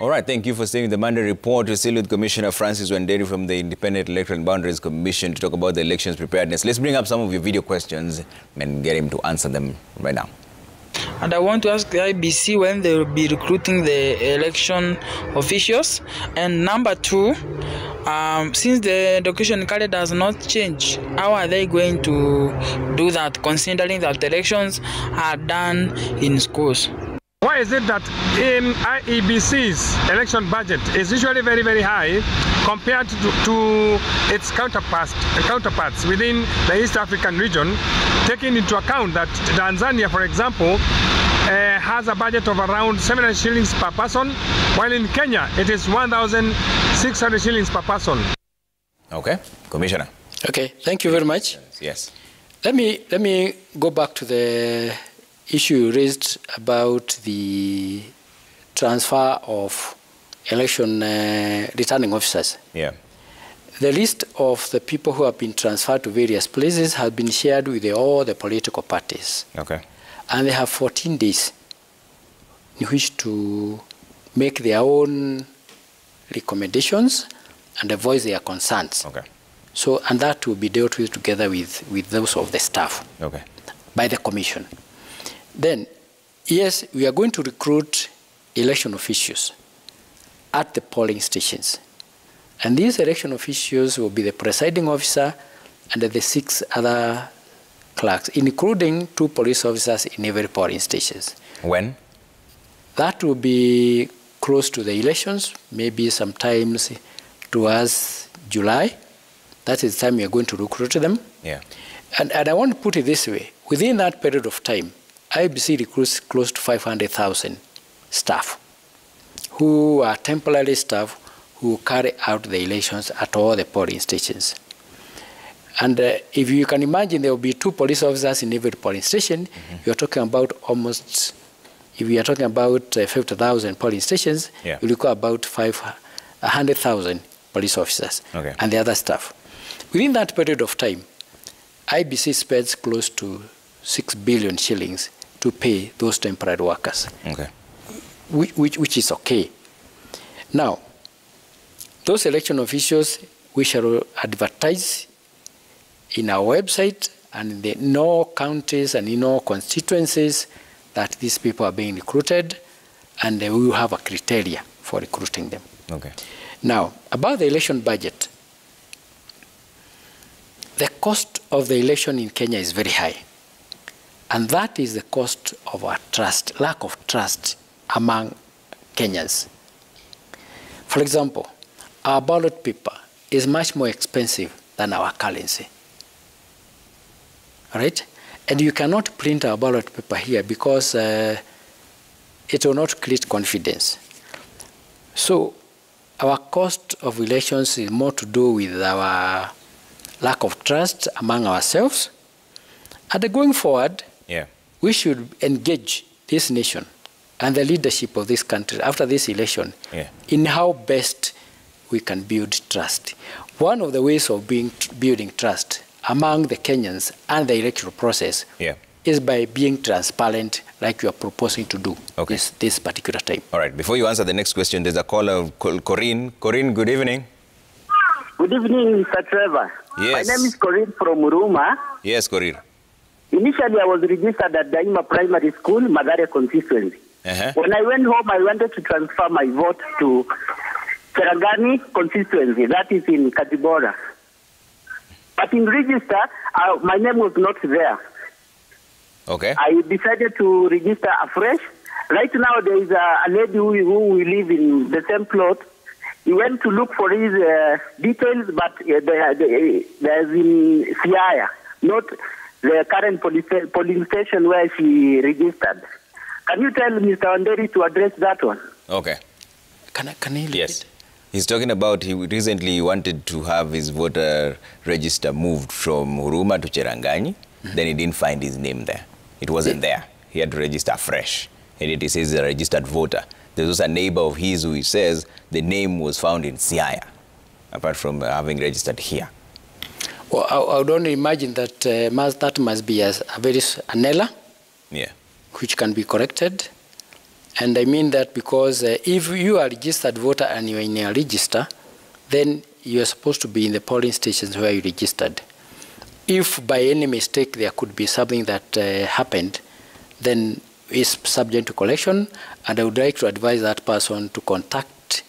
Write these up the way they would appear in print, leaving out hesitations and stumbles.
All right, thank you for staying with the Monday Report. We're still with Commissioner Francis Wanderi from the Independent Electoral and Boundaries Commission to talk about the elections preparedness. Let's bring up some of your video questions and get him to answer them right now. And I want to ask the IEBC when they will be recruiting the election officials. And number two, since the education calendar does not change, how are they going to do that, considering that elections are done in schools? Why is it that in IEBC's election budget is usually very, very high compared to its counterparts within the East African region, taking into account that Tanzania, for example, has a budget of around 700 shillings per person, while in Kenya it is 1,600 shillings per person. Okay, Commissioner. Okay, thank you very much. Yes. Let me go back to the issue raised about the transfer of election returning officers. Yeah. The list of the people who have been transferred to various places has been shared with all the political parties. Okay. And they have 14 days in which to make their own recommendations and voice their concerns. Okay. So, and that will be dealt with together with those of the staff. Okay. By the commission. Then, yes, we are going to recruit election officials at the polling stations. And these election officials will be the presiding officer and the 6 other clerks, including 2 police officers in every polling stations. When? That will be close to the elections, maybe sometimes towards July. That is the time we are going to recruit them. Yeah. And I want to put it this way. Within that period of time, IEBC recruits close to 500,000 staff who are temporary staff who carry out the elections at all the polling stations. And if you can imagine, there will be 2 police officers in every polling station. You're talking about almost, if we are talking about 50,000 polling stations, yeah, you require about 100,000 police officers, okay, and the other staff. Within that period of time, IEBC spends close to 6 billion shillings to pay those temporary workers, okay, which is okay. Now, those election officials, we shall advertise in our website and in all counties and in all constituencies that these people are being recruited, and we will have a criteria for recruiting them. Okay. Now, about the election budget, the cost of the election in Kenya is very high. And that is the cost of our trust, lack of trust among Kenyans. For example, our ballot paper is much more expensive than our currency. All right? And you cannot print our ballot paper here because it will not create confidence. So our cost of elections is more to do with our lack of trust among ourselves. And going forward, yeah, we should engage this nation and the leadership of this country after this election, yeah, in how best we can build trust. One of the ways of building trust among the Kenyans and the electoral process, yeah, is by being transparent, like you are proposing to do, okay, this particular time. All right. Before you answer the next question, there's a caller, Corinne. Corinne, good evening. Good evening, Mr. Trevor. Yes. My name is Corinne from Muruma. Yes, Corinne. Initially, I was registered at Daima Primary School, Madare constituency. When I went home, I wanted to transfer my vote to Cherangani constituency, that is in Katibora. But in register, my name was not there. Okay. I decided to register afresh. Right now, there is a lady who we live in the same plot. He went to look for his details, but there's in Siaya, not the current polling station where she registered. Can you tell Mr. Wanderi to address that one? Okay. Can he yes. He's talking about he recently wanted to have his voter register moved from Huruma to Cherangani. Then he didn't find his name there. It wasn't there. He had to register fresh. And it says he's a registered voter. There's also a neighbor of his who he says the name was found in Siaya, apart from having registered here. Well, I would only imagine that that must be an error, yeah, which can be corrected. And I mean that because if you are a registered voter and you are in a register, then you are supposed to be in the polling stations where you registered. If by any mistake there could be something that happened, then it's subject to collection, and I would like to advise that person to contact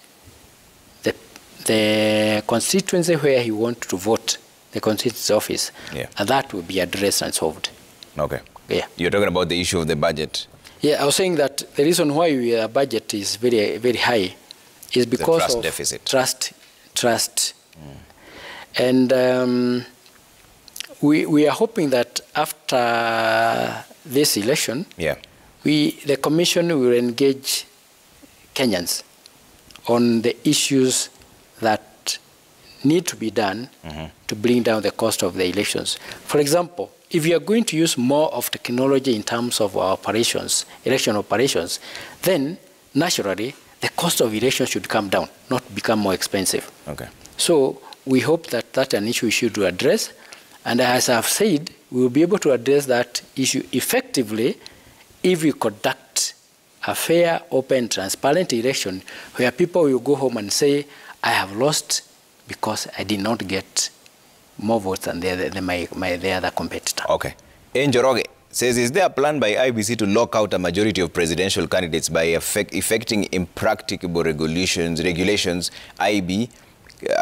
the constituency where he wants to vote, the constituency office, and that will be addressed and solved. Okay. Yeah. You're talking about the issue of the budget. Yeah, I was saying that the reason why our budget is very, very high is because trust of deficit. Trust. And we are hoping that after this election, the Commission will engage Kenyans on the issues that need to be done to bring down the cost of the elections. For example, if you are going to use more of technology in terms of our operations, election operations, then naturally the cost of elections should come down, not become more expensive. Okay. So we hope that that's an issue we should address. And as I've said, we will be able to address that issue effectively if we conduct a fair, open, transparent election where people will go home and say, I have lost because I did not get more votes than the other competitor. Okay. Njoroge says, is there a plan by IEBC to lock out a majority of presidential candidates by effecting impracticable regulations, IEB,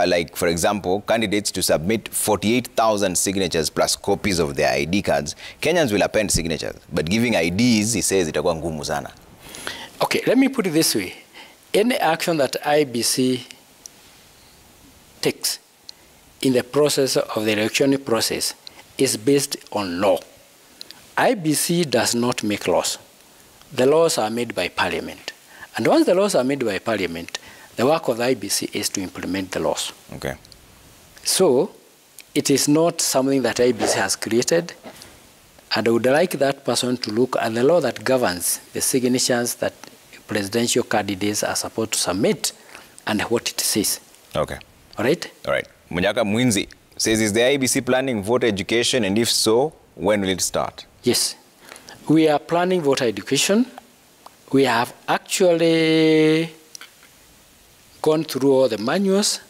like, for example, candidates to submit 48,000 signatures plus copies of their ID cards? Kenyans will append signatures, but giving IDs, he says, itakuwa ngumu sana. Okay, let me put it this way. Any action that IEBC takes in the process of the election process is based on law. IEBC does not make laws. The laws are made by Parliament. And once the laws are made by Parliament, the work of the IEBC is to implement the laws. Okay. So it is not something that IEBC has created, and I would like that person to look at the law that governs the signatures that presidential candidates are supposed to submit and what it says. Okay. All right? All right. Munyaka Mwinzi says, is the IEBC planning voter education, and if so, when will it start? Yes. We are planning voter education. We have actually gone through all the manuals,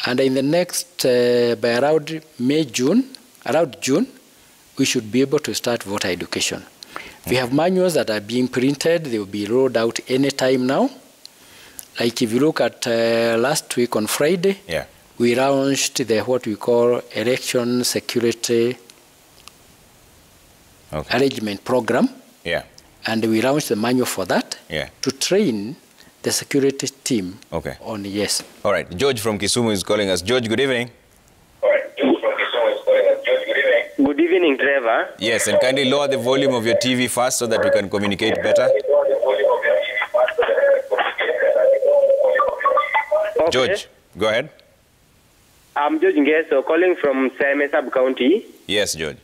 and in the next, by around June, we should be able to start voter education. We have manuals that are being printed. They will be rolled out any time now. Like if you look at last week on Friday, we launched what we call election security arrangement program. And we launched the manual for that to train the security team on yes. All right. George from Kisumu is calling us. George, good evening. Good evening, Trevor. Yes, and kindly lower the volume of your TV first so that we can communicate better. Okay. George, go ahead. I'm George Ngeso, calling from Seme Sub-County. Yes, George.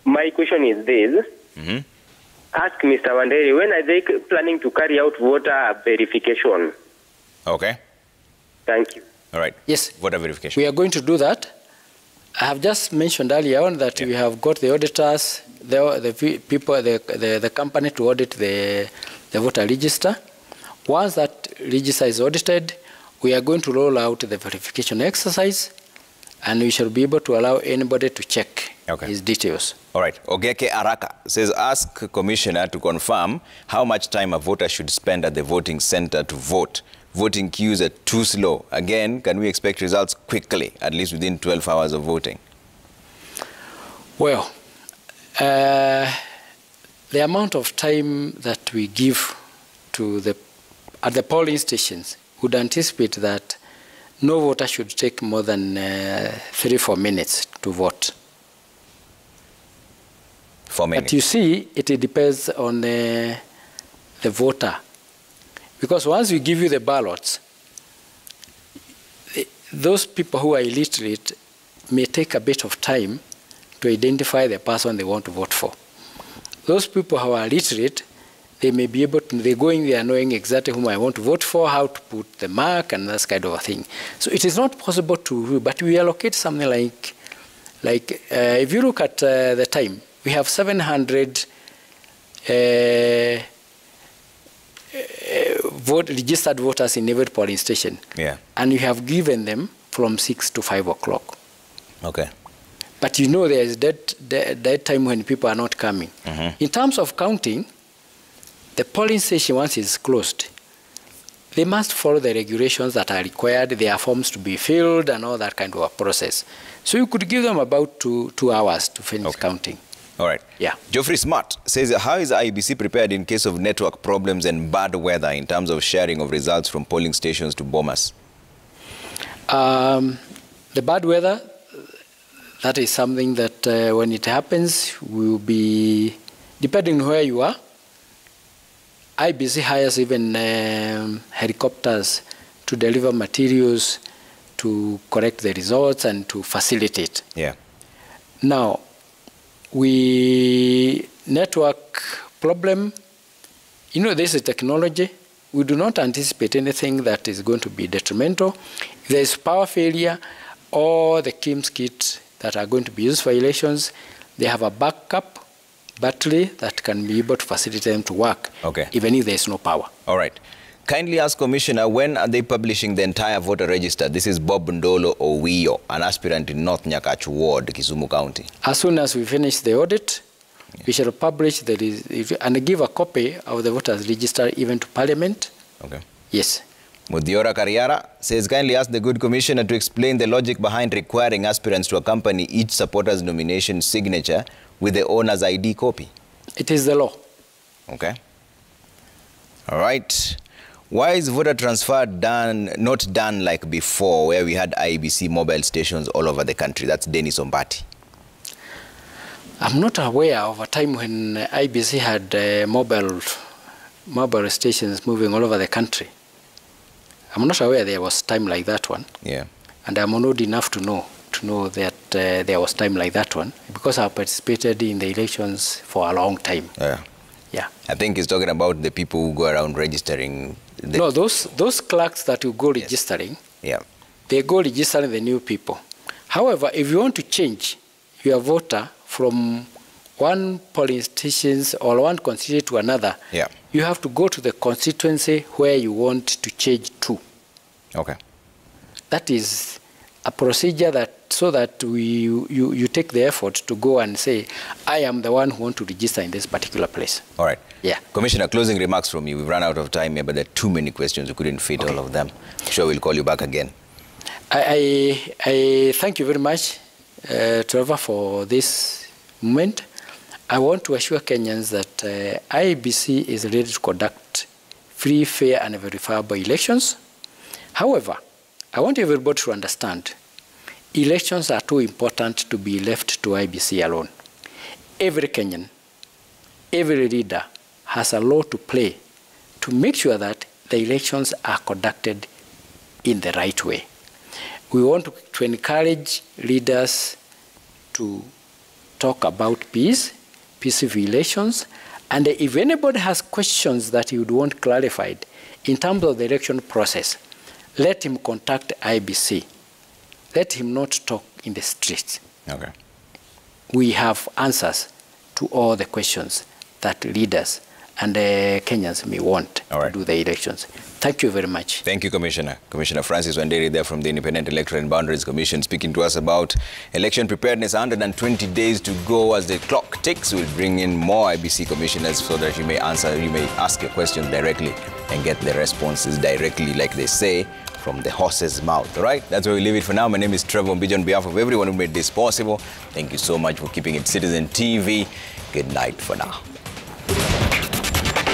My question is this. Ask Mr. Wanderi, when are they planning to carry out voter verification? Okay. Thank you. All right. Yes. Voter verification. We are going to do that. I have just mentioned earlier on that we have got the auditors, the people, the company to audit the voter register. Once that register is audited, we are going to roll out the verification exercise, and we shall be able to allow anybody to check his details. All right. Ogeke Araka says, ask Commissioner to confirm how much time a voter should spend at the voting center to vote. Voting queues are too slow. Again, can we expect results quickly, at least within 12 hours of voting? Well, the amount of time that we give to at the polling stations would anticipate that no voter should take more than 3-4 minutes to vote. 4 minutes. But you see, it depends on the voter. Because once we give you the ballots, those people who are illiterate may take a bit of time to identify the person they want to vote for. Those people who are literate, they may be able to, they go in there knowing exactly whom I want to vote for, how to put the mark, and that kind of a thing. So it is not possible to, but we allocate something like if you look at the time, we have 700 registered voters in every polling station. Yeah. And you have given them from 6 to 5 o'clock. Okay. But you know there is that time when people are not coming. In terms of counting, the polling station, once it's closed, they must follow the regulations that are required. There are forms to be filled and all that kind of a process. So you could give them about 2 hours to finish counting. All right. Yeah. Geoffrey Smart says, how is IEBC prepared in case of network problems and bad weather in terms of sharing of results from polling stations to Bomas? The bad weather, that is something that when it happens, will be, depending on where you are, IEBC hires even helicopters to deliver materials, to correct the results, and to facilitate. Yeah. Now, network problem, you know, this is technology. We do not anticipate anything that is going to be detrimental. If there is power failure, all the KIMS kits that are going to be used for elections, they have a backup battery that can be able to facilitate them to work, even if there is no power. All right. Kindly ask Commissioner, when are they publishing the entire voter register? This is Bob Ndolo Owiyo, an aspirant in North Nyakachu Ward, Kisumu County. As soon as we finish the audit, we shall publish and give a copy of the voters register even to Parliament. Okay. Yes. Mudiora Kariara says, kindly ask the good Commissioner to explain the logic behind requiring aspirants to accompany each supporter's nomination signature with the owner's ID copy. It is the law. Okay. All right. Why is voter transfer not done like before, where we had IEBC mobile stations all over the country? That's Dennis Ombati. I'm not aware of a time when IEBC had mobile stations moving all over the country. I'm not aware there was time like that one. Yeah. And I'm old enough to know that there was time like that one, because I participated in the elections for a long time. Yeah. Yeah. I think he's talking about the people who go around registering. No, those clerks that you go registering, they go registering the new people. However, if you want to change your voter from one polling station or one constituency to another, you have to go to the constituency where you want to change to. Okay. That is a procedure so that you take the effort to go and say, I am the one who wants to register in this particular place. All right. Yeah. Commissioner, closing remarks from you. We've run out of time here, but there are too many questions. We couldn't fit all of them. Sure, we'll call you back again. I thank you very much, Trevor, for this moment. I want to assure Kenyans that IEBC is ready to conduct free, fair, and verifiable elections. However, I want everybody to understand, elections are too important to be left to IEBC alone. Every Kenyan, every leader has a role to play to make sure that the elections are conducted in the right way. We want to encourage leaders to talk about peace, peaceful elections, and if anybody has questions that he would want clarified in terms of the election process, let him contact IEBC. Let him not talk in the streets. Okay. We have answers to all the questions that leaders and Kenyans may want to do the elections. Thank you very much. Thank you, Commissioner. Commissioner Francis Wanderi there from the Independent Electoral and Boundaries Commission, speaking to us about election preparedness. 120 days to go as the clock ticks. We'll bring in more IEBC commissioners so that you may ask your questions directly and get the responses directly, like they say, from the horse's mouth. All right? That's where we leave it for now. My name is Trevor Mbija on behalf of everyone who made this possible. Thank you so much for keeping it Citizen TV. Good night for now.